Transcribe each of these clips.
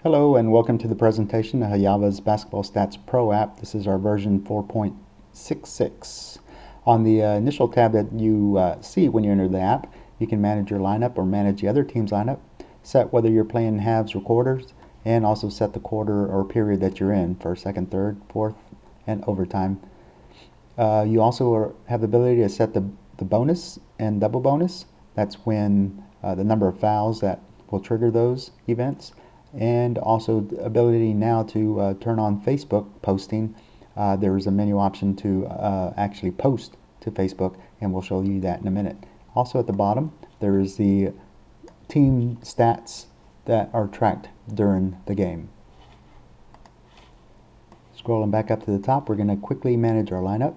Hello and welcome to the presentation of Hayava's Basketball Stats Pro app. This is our version 4.66. On the initial tab that you see when you enter the app, you can manage your lineup or manage the other team's lineup, set whether you're playing halves or quarters, and also set the quarter or period that you're in for second, third, fourth, and overtime. You also have the ability to set the bonus and double bonus. That's when the number of fouls that will trigger those events, and also the ability now to turn on Facebook posting. There is a menu option to actually post to Facebook, and we'll show you that in a minute. Also at the bottom there is the team stats that are tracked during the game. Scrolling back up to the top, we're going to quickly manage our lineup.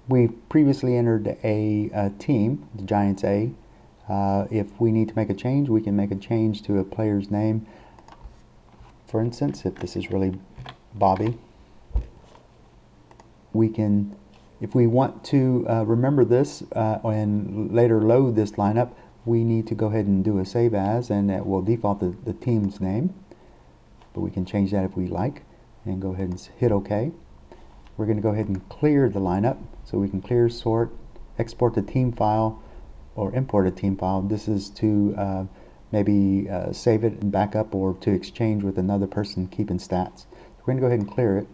We previously entered a team, the Giants A. If we need to make a change, we can make a change to a player's name. For instance, if this is really Bobby, we can, if we want to remember this and later load this lineup, we need to go ahead and do a save as, and it will default the team's name. But we can change that if we like, and go ahead and hit OK. We're going to go ahead and clear the lineup, so we can clear, sort, export the team file, or import a team file. This is to maybe save it and back up, or to exchange with another person keeping stats. So we're going to go ahead and clear it,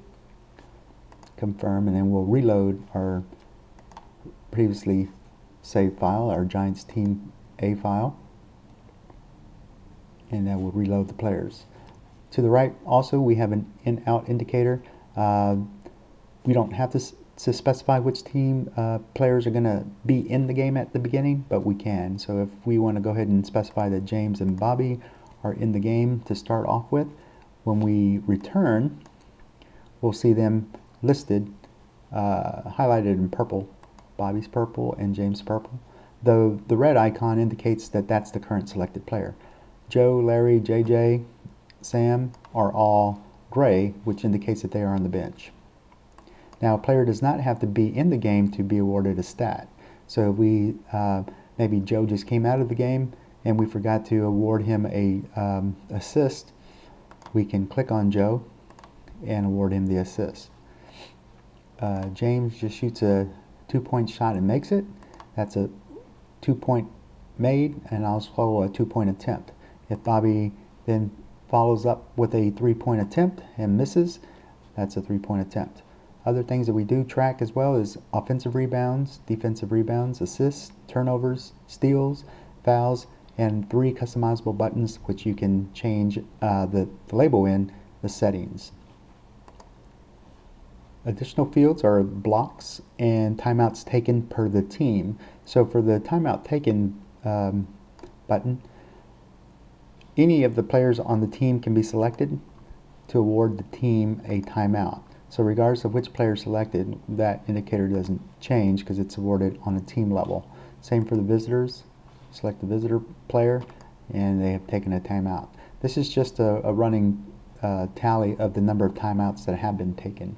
confirm, and then we'll reload our previously saved file, our Giants Team A file, and then we'll reload the players. To the right also we have an in-out indicator. We don't have to specify which team players are going to be in the game at the beginning, but we can. So if we want to go ahead and specify that James and Bobby are in the game to start off with, when we return, we'll see them listed, highlighted in purple. Bobby's purple and James purple. The red icon indicates that that's the current selected player. Joe, Larry, JJ, Sam are all gray, which indicates that they are on the bench. Now, a player does not have to be in the game to be awarded a stat. So if we, maybe Joe just came out of the game and we forgot to award him a assist, we can click on Joe and award him the assist. James just shoots a 2-point shot and makes it. That's a 2-point made, and also a 2-point attempt. If Bobby then follows up with a 3-point attempt and misses, that's a 3-point attempt. Other things that we do track as well is offensive rebounds, defensive rebounds, assists, turnovers, steals, fouls, and 3 customizable buttons which you can change the label in the settings. Additional fields are blocks and timeouts taken per the team. So for the timeout taken button, any of the players on the team can be selected to award the team a timeout. So regardless of which player selected, that indicator doesn't change because it's awarded on a team level. Same for the visitors. Select the visitor player and they have taken a timeout. This is just a running tally of the number of timeouts that have been taken.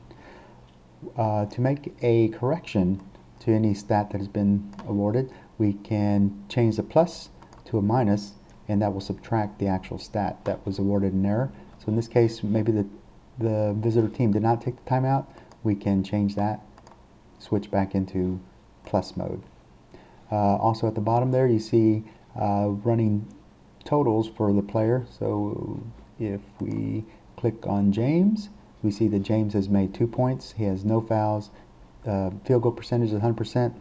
To make a correction to any stat that has been awarded, we can change the plus to a minus, and that will subtract the actual stat that was awarded in error. So in this case, maybe the visitor team did not take the timeout. We can change that, switch back into plus mode. Also at the bottom there you see running totals for the player. So if we click on James, we see that James has made 2 points. He has no fouls. Field goal percentage is 100%, and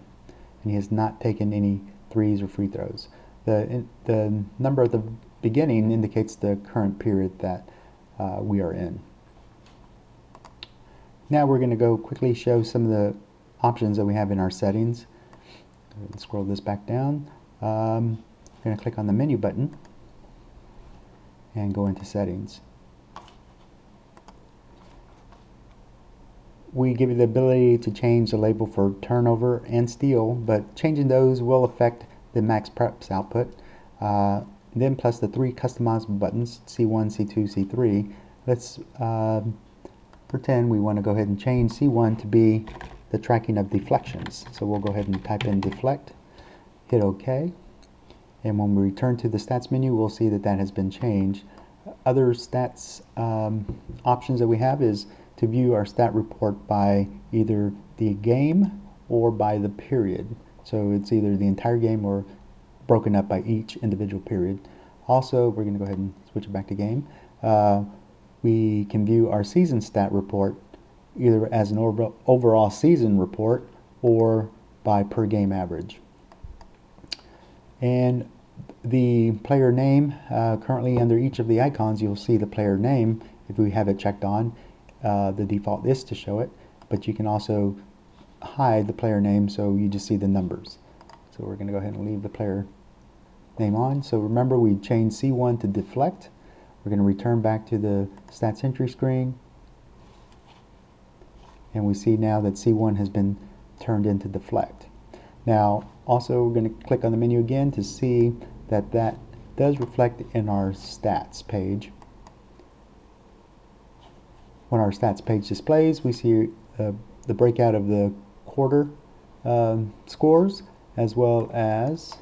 he has not taken any threes or free throws. The number at the beginning indicates the current period that we are in. Now we're going to go quickly show some of the options that we have in our settings. Scroll this back down. I'm going to click on the menu button and go into settings. We give you the ability to change the label for turnover and steal, but changing those will affect the max preps output. Then plus the 3 customizable buttons, C1, C2, C3. Let's pretend we want to go ahead and change C1 to be the tracking of deflections. So we'll go ahead and type in deflect, hit OK, And when we return to the stats menu, we'll see that that has been changed. Other stats options that we have is to view our stat report by either the game or by the period. So it's either the entire game or broken up by each individual period. Also, we're going to go ahead and switch it back to game. We can view our season stat report either as an overall season report or by per game average. And the player name, currently under each of the icons you'll see the player name. If we have it checked on, the default is to show it, but you can also hide the player name so you just see the numbers. So we're going to go ahead and leave the player name on. So remember, we changed C1 to deflect. We're going to return back to the stats entry screen, and we see now that C1 has been turned into deflect. Now also we're going to click on the menu again to see that that does reflect in our stats page. When our stats page displays, we see the breakout of the quarter scores, as well as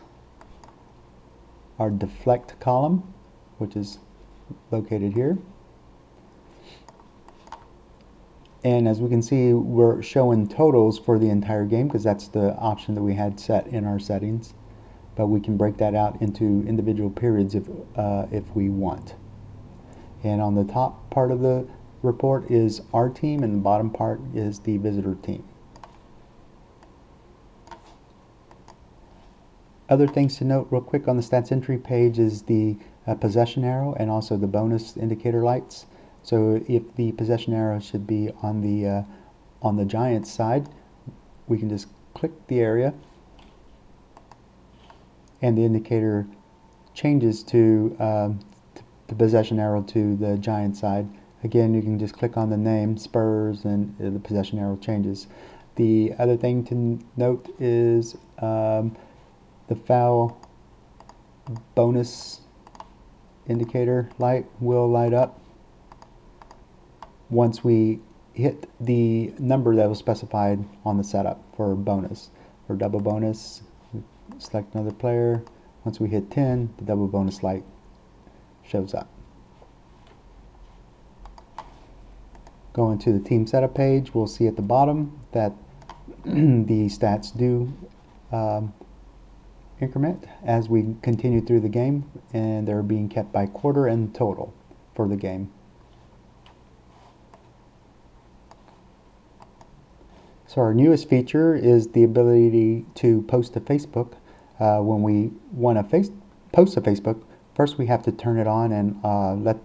our deflect column, which is located here. And as we can see, we're showing totals for the entire game because that's the option that we had set in our settings. But we can break that out into individual periods if we want. And on the top part of the report is our team, and the bottom part is the visitor team. Other things to note real quick on the stats entry page is the possession arrow and also the bonus indicator lights. So if the possession arrow should be on the Giants side, we can just click the area and the indicator changes to the possession arrow to the Giants side. Again, you can just click on the name Spurs and the possession arrow changes. The other thing to note is the foul bonus indicator light will light up once we hit the number that was specified on the setup for bonus. For double bonus, select another player. Once we hit 10, the double bonus light shows up. Going to the team setup page, we'll see at the bottom that the stats do increment as we continue through the game, and they're being kept by quarter and total for the game. So our newest feature is the ability to post to Facebook. When we want to post to Facebook, first we have to turn it on and let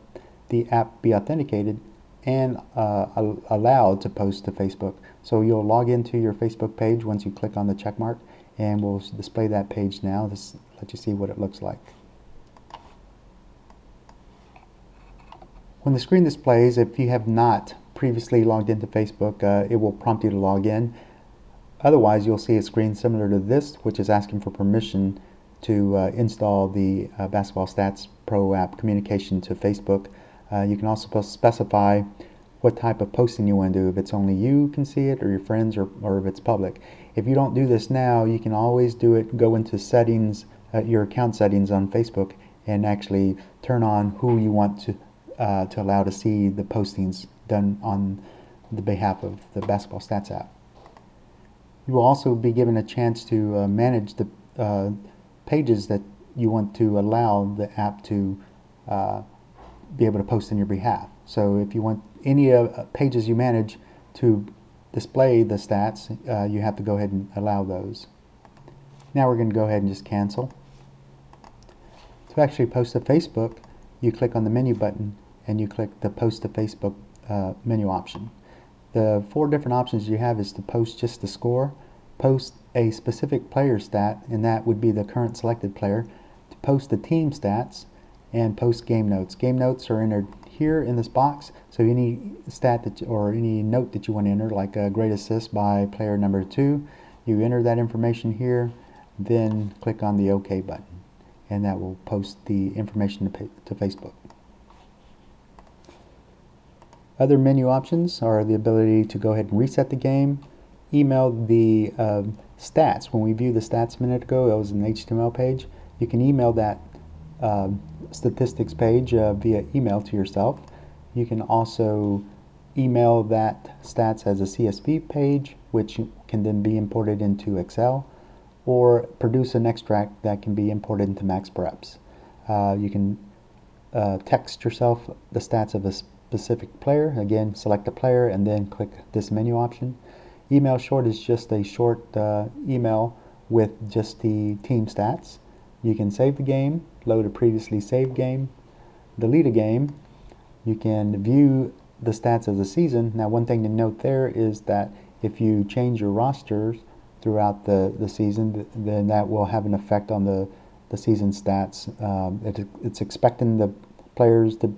the app be authenticated and allowed to post to Facebook. So you'll log into your Facebook page once you click on the check mark, and we'll display that page now. This let you see what it looks like. When the screen displays, if you have not previously logged into Facebook, it will prompt you to log in. Otherwise, you'll see a screen similar to this, which is asking for permission to install the Basketball Stats Pro app communication to Facebook. You can also specify what type of posting you want to do, if it's only you can see it or your friends, or if it's public. If you don't do this now, you can always do it, go into settings, your account settings on Facebook, and actually turn on who you want to allow to see the postings done on the behalf of the Basketball Stats app. You will also be given a chance to manage the pages that you want to allow the app to be able to post on your behalf. So if you want any pages you manage to display the stats, you have to go ahead and allow those. Now we're going to go ahead and just cancel. To actually post to Facebook, you click on the menu button and you click the Post to Facebook menu option. The 4 different options you have is to post just the score, post a specific player stat, and that would be the current selected player, to post the team stats, and post game notes. Game notes are entered here in this box, so any stat or any note that you want to enter, like a great assist by player number 2, you enter that information here, then click on the OK button, and that will post the information to Facebook. Other menu options are the ability to go ahead and reset the game, email the stats. When we viewed the stats a minute ago, it was an HTML page. You can email that statistics page via email to yourself. You can also email that stats as a CSV page, which can then be imported into Excel, or produce an extract that can be imported into MaxPreps. You can text yourself the stats of a specific player. Again, select a player and then click this menu option. Email short is just a short email with just the team stats. You can save the game, load a previously saved game, delete a game. You can view the stats of the season. Now, one thing to note there is that if you change your rosters throughout the season, then that will have an effect on the season stats. It's expecting the players to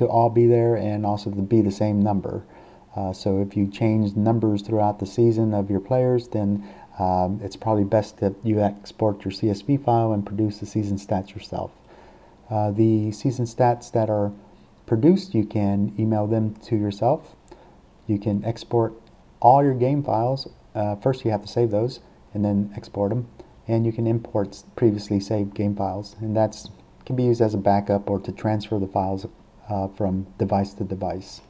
all be there and also to be the same number. So if you change numbers throughout the season of your players, then it's probably best that you export your CSV file and produce the season stats yourself. The season stats that are produced, you can email them to yourself. You can export all your game files. First you have to save those and then export them. And you can import previously saved game files, and that can be used as a backup or to transfer the files from device to device.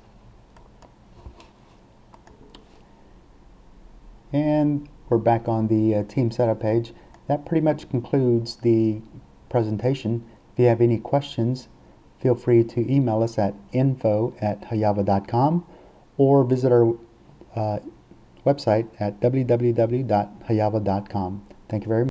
And we're back on the team setup page. That pretty much concludes the presentation. If you have any questions, feel free to email us at info@hayava.com or visit our website at www.hayava.com. Thank you very much.